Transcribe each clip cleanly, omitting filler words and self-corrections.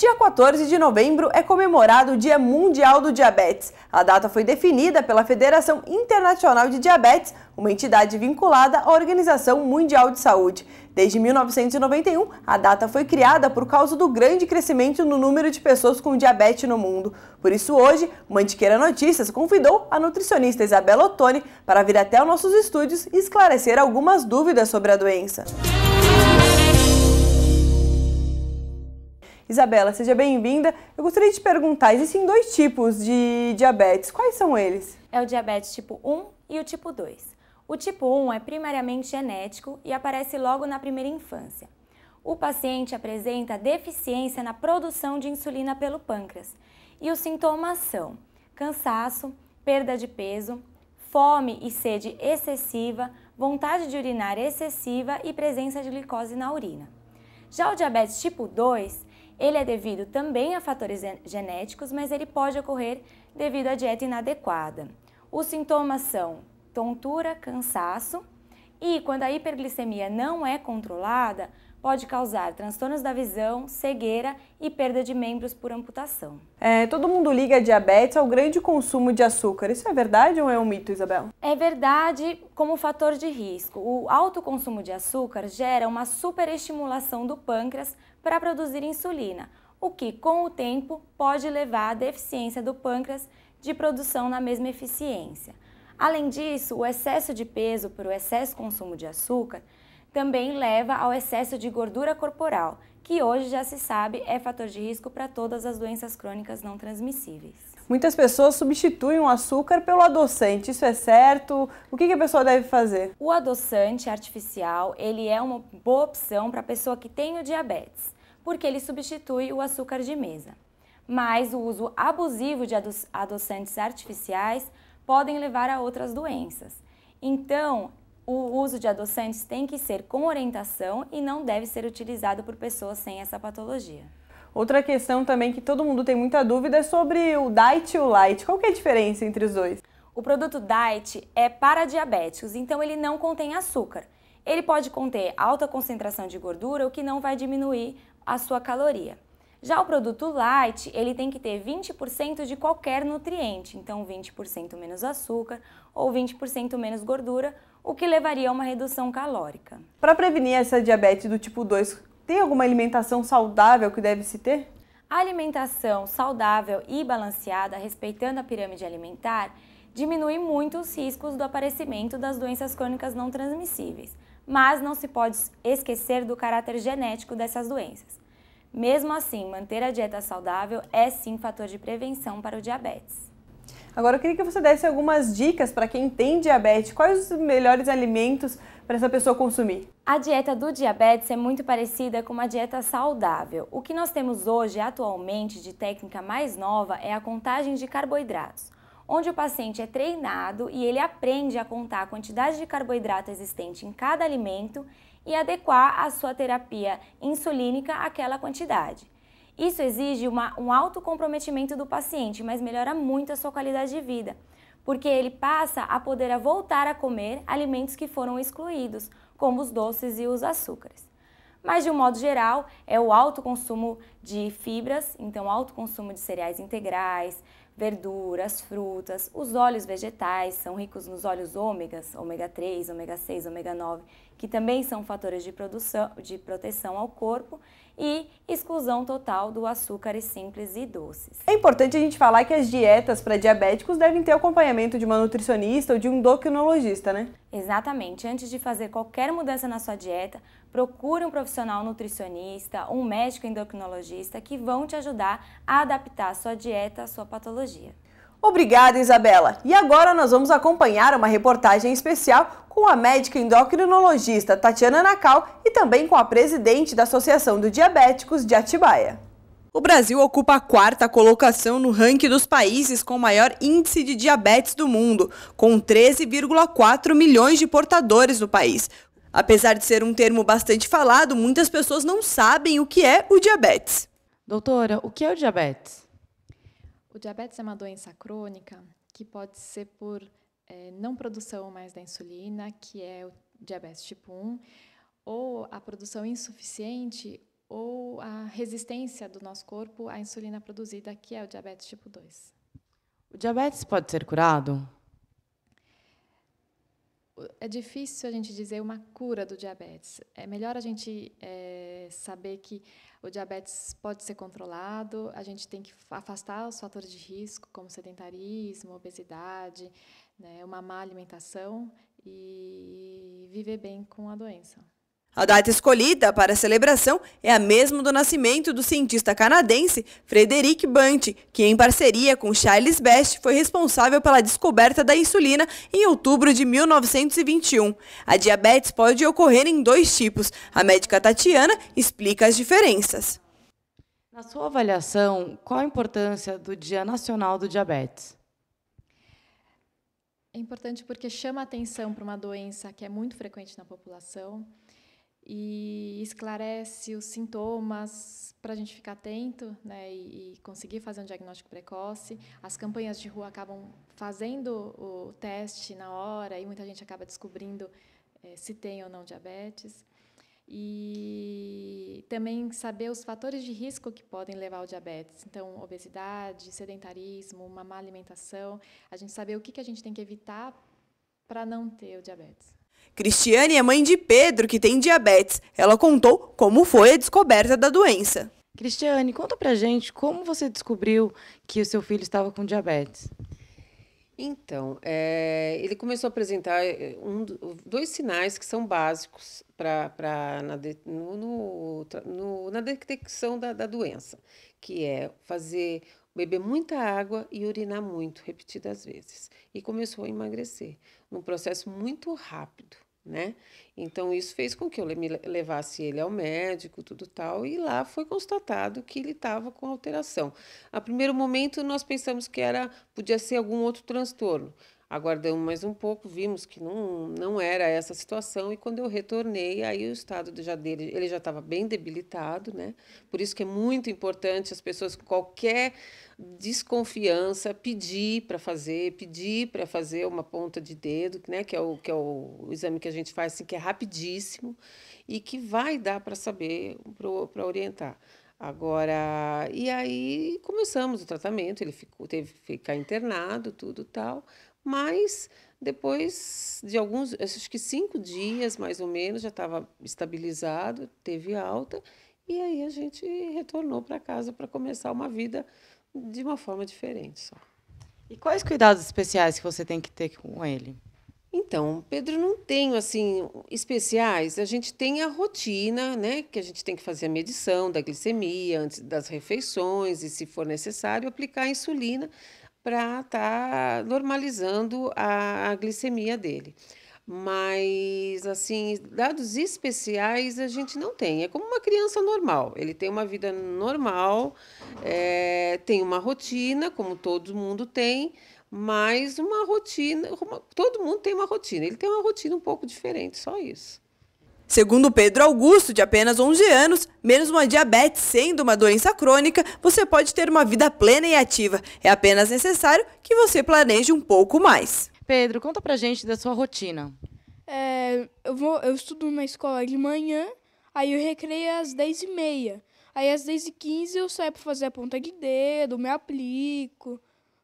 Dia 14 de novembro é comemorado o Dia Mundial do Diabetes. A data foi definida pela Federação Internacional de Diabetes, uma entidade vinculada à Organização Mundial de Saúde. Desde 1991, a data foi criada por causa do grande crescimento no número de pessoas com diabetes no mundo. Por isso, hoje, o Mantiqueira Notícias convidou a nutricionista Isabela Ottoni para vir até os nossos estúdios e esclarecer algumas dúvidas sobre a doença. Isabela, seja bem-vinda. Eu gostaria de te perguntar, existem dois tipos de diabetes. Quais são eles? É o diabetes tipo 1 e o tipo 2. O tipo 1 é primariamente genético e aparece logo na primeira infância. O paciente apresenta deficiência na produção de insulina pelo pâncreas. E os sintomas são cansaço, perda de peso, fome e sede excessiva, vontade de urinar excessiva e presença de glicose na urina. Já o diabetes tipo 2, ele é devido também a fatores genéticos, mas ele pode ocorrer devido à dieta inadequada. Os sintomas são tontura, cansaço e, quando a hiperglicemia não é controlada, pode causar transtornos da visão, cegueira e perda de membros por amputação. Todo mundo liga a diabetes ao grande consumo de açúcar. Isso é verdade ou é um mito, Isabela? É verdade como fator de risco. O alto consumo de açúcar gera uma superestimulação do pâncreas para produzir insulina, o que, com o tempo, pode levar à deficiência do pâncreas de produção na mesma eficiência. Além disso, o excesso de peso por o excesso de consumo de açúcar também leva ao excesso de gordura corporal, que hoje já se sabe é fator de risco para todas as doenças crônicas não transmissíveis. Muitas pessoas substituem o açúcar pelo adoçante. Isso é certo? O que a pessoa deve fazer? O adoçante artificial, ele é uma boa opção para a pessoa que tem o diabetes, porque ele substitui o açúcar de mesa. Mas o uso abusivo de adoçantes artificiais podem levar a outras doenças. Então, o uso de adoçantes tem que ser com orientação e não deve ser utilizado por pessoas sem essa patologia. Outra questão também que todo mundo tem muita dúvida é sobre o Diet e o Light. Qual que é a diferença entre os dois? O produto Diet é para diabéticos, então ele não contém açúcar. Ele pode conter alta concentração de gordura, o que não vai diminuir a sua caloria. Já o produto Light, ele tem que ter 20% de qualquer nutriente, então 20% menos açúcar ou 20% menos gordura, o que levaria a uma redução calórica. Para prevenir essa diabetes do tipo 2, tem alguma alimentação saudável que deve se ter? A alimentação saudável e balanceada, respeitando a pirâmide alimentar, diminui muito os riscos do aparecimento das doenças crônicas não transmissíveis, mas não se pode esquecer do caráter genético dessas doenças. Mesmo assim, manter a dieta saudável é sim fator de prevenção para o diabetes. Agora eu queria que você desse algumas dicas para quem tem diabetes. Quais os melhores alimentos para essa pessoa consumir? A dieta do diabetes é muito parecida com uma dieta saudável. O que nós temos hoje, atualmente, de técnica mais nova é a contagem de carboidratos, onde o paciente é treinado e ele aprende a contar a quantidade de carboidrato existente em cada alimento e adequar a sua terapia insulínica àquela quantidade. Isso exige um alto comprometimento do paciente, mas melhora muito a sua qualidade de vida, porque ele passa a poder voltar a comer alimentos que foram excluídos, como os doces e os açúcares. Mas, de um modo geral, é o alto consumo de fibras, então alto consumo de cereais integrais, verduras, frutas, os óleos vegetais são ricos nos óleos ômegas, ômega 3, ômega 6, ômega 9, que também são fatores de proteção ao corpo e exclusão total do açúcares simples e doces. É importante a gente falar que as dietas para diabéticos devem ter acompanhamento de uma nutricionista ou de um endocrinologista, né? Exatamente. Antes de fazer qualquer mudança na sua dieta, procure um profissional nutricionista, um médico endocrinologista que vão te ajudar a adaptar a sua dieta à sua patologia. Obrigada, Isabela! E agora nós vamos acompanhar uma reportagem especial com a médica endocrinologista Tatiana Nacal e também com a presidente da Associação de Diabéticos de Atibaia. O Brasil ocupa a 4ª colocação no ranking dos países com maior índice de diabetes do mundo, com 13,4 milhões de portadores no país. Apesar de ser um termo bastante falado, muitas pessoas não sabem o que é o diabetes. Doutora, o que é o diabetes? O diabetes é uma doença crônica que pode ser por não produção mais da insulina, que é o diabetes tipo 1, ou a produção insuficiente ou a resistência do nosso corpo à insulina produzida, que é o diabetes tipo 2. O diabetes pode ser curado? É difícil a gente dizer uma cura do diabetes. É melhor a gente saber que o diabetes pode ser controlado, a gente tem que afastar os fatores de risco, como sedentarismo, obesidade, né, uma má alimentação e viver bem com a doença. A data escolhida para a celebração é a mesma do nascimento do cientista canadense Frederic Banti, que em parceria com Charles Best foi responsável pela descoberta da insulina em outubro de 1921. A diabetes pode ocorrer em 2 tipos. A médica Tatiana explica as diferenças. Na sua avaliação, qual a importância do Dia Nacional do Diabetes? É importante porque chama a atenção para uma doença que é muito frequente na população e esclarece os sintomas para a gente ficar atento, né, e conseguir fazer um diagnóstico precoce. As campanhas de rua acabam fazendo o teste na hora e muita gente acaba descobrindo se tem ou não diabetes. E também saber os fatores de risco que podem levar ao diabetes. Então, obesidade, sedentarismo, uma má alimentação. A gente saber o que a gente tem que evitar para não ter o diabetes. Cristiane é mãe de Pedro, que tem diabetes. Ela contou como foi a descoberta da doença. Cristiane, conta pra gente como você descobriu que o seu filho estava com diabetes. Então, ele começou a apresentar 2 sinais que são básicos na detecção da doença, que é beber muita água e urinar muito, repetidas vezes. E começou a emagrecer, num processo muito rápido, né? Então, isso fez com que eu levasse ele ao médico, tudo tal, e lá foi constatado que ele estava com alteração. A primeiro momento, nós pensamos que podia ser algum outro transtorno. Aguardamos mais um pouco, vimos que não era essa situação, e quando eu retornei, aí o estado dele, ele já estava bem debilitado, né? Por isso que é muito importante as pessoas, qualquer desconfiança, pedir para fazer uma ponta de dedo, né? Que é o exame que a gente faz, assim, que é rapidíssimo e que vai dar para saber, para orientar. Agora, e aí começamos o tratamento, ele teve que ficar internado, tudo tal, mas depois de acho que 5 dias, mais ou menos, já estava estabilizado, teve alta, e aí a gente retornou para casa para começar uma vida de uma forma diferente só. E quais cuidados especiais que você tem que ter com ele? Então, Pedro, não tenho, assim, especiais. A gente tem a rotina, né, que a gente tem que fazer a medição da glicemia antes das refeições e, se for necessário, aplicar a insulina para estar normalizando a glicemia dele. Mas, assim, dados especiais a gente não tem. É como uma criança normal. Ele tem uma vida normal, tem uma rotina, como todo mundo tem, mas uma rotina... Todo mundo tem uma rotina. Ele tem uma rotina um pouco diferente, só isso. Segundo Pedro Augusto, de apenas 11 anos, mesmo a diabetes sendo uma doença crônica, você pode ter uma vida plena e ativa. É apenas necessário que você planeje um pouco mais. Pedro, conta pra gente da sua rotina. Eu estudo numa escola de manhã, aí eu recreio às 10h30. Aí às 10h15 eu saio para fazer a ponta de dedo, me aplico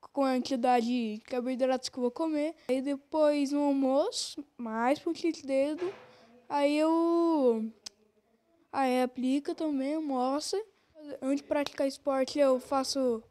com a quantidade de carboidratos que eu vou comer. Aí depois no almoço, mais ponta de dedo. Aí aplica também, almoça. Antes de praticar esporte eu faço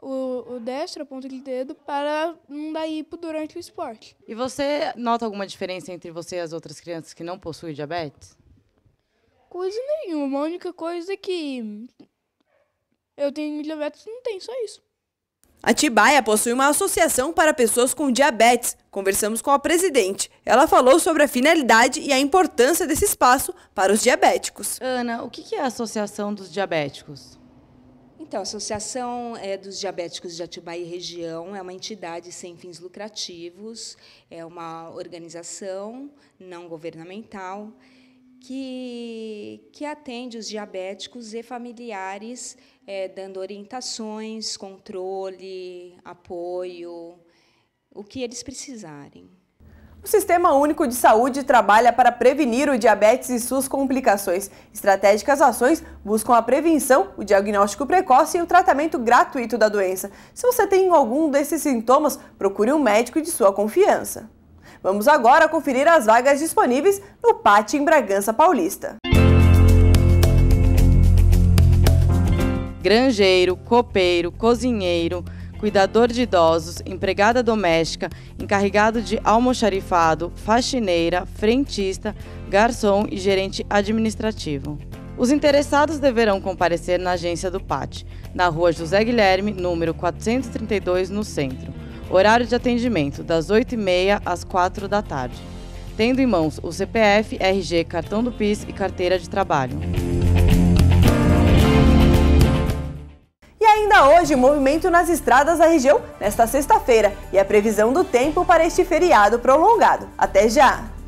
o destro, a ponta de dedo, para não dar hipo durante o esporte. E você nota alguma diferença entre você e as outras crianças que não possuem diabetes? Coisa nenhuma. A única coisa é que eu tenho diabetes, não tem, só isso. Atibaia possui uma associação para pessoas com diabetes. Conversamos com a presidente. Ela falou sobre a finalidade e a importância desse espaço para os diabéticos. Ana, o que é a Associação dos Diabéticos? Então, a Associação dos Diabéticos de Atibaia e Região é uma entidade sem fins lucrativos, é uma organização não governamental que atende os diabéticos e familiares, dando orientações, controle, apoio, o que eles precisarem. O Sistema Único de Saúde trabalha para prevenir o diabetes e suas complicações. Estratégicas ações buscam a prevenção, o diagnóstico precoce e o tratamento gratuito da doença. Se você tem algum desses sintomas, procure um médico de sua confiança. Vamos agora conferir as vagas disponíveis no PAT em Bragança Paulista. Granjeiro, copeiro, cozinheiro, cuidador de idosos, empregada doméstica, encarregado de almoxarifado, faxineira, frentista, garçom e gerente administrativo. Os interessados deverão comparecer na agência do PAT, na Rua José Guilherme, número 432, no centro. Horário de atendimento, das 8h30 às 4 da tarde. Tendo em mãos o CPF, RG, cartão do PIS e carteira de trabalho. E ainda hoje, movimento nas estradas da região nesta sexta-feira e a previsão do tempo para este feriado prolongado. Até já!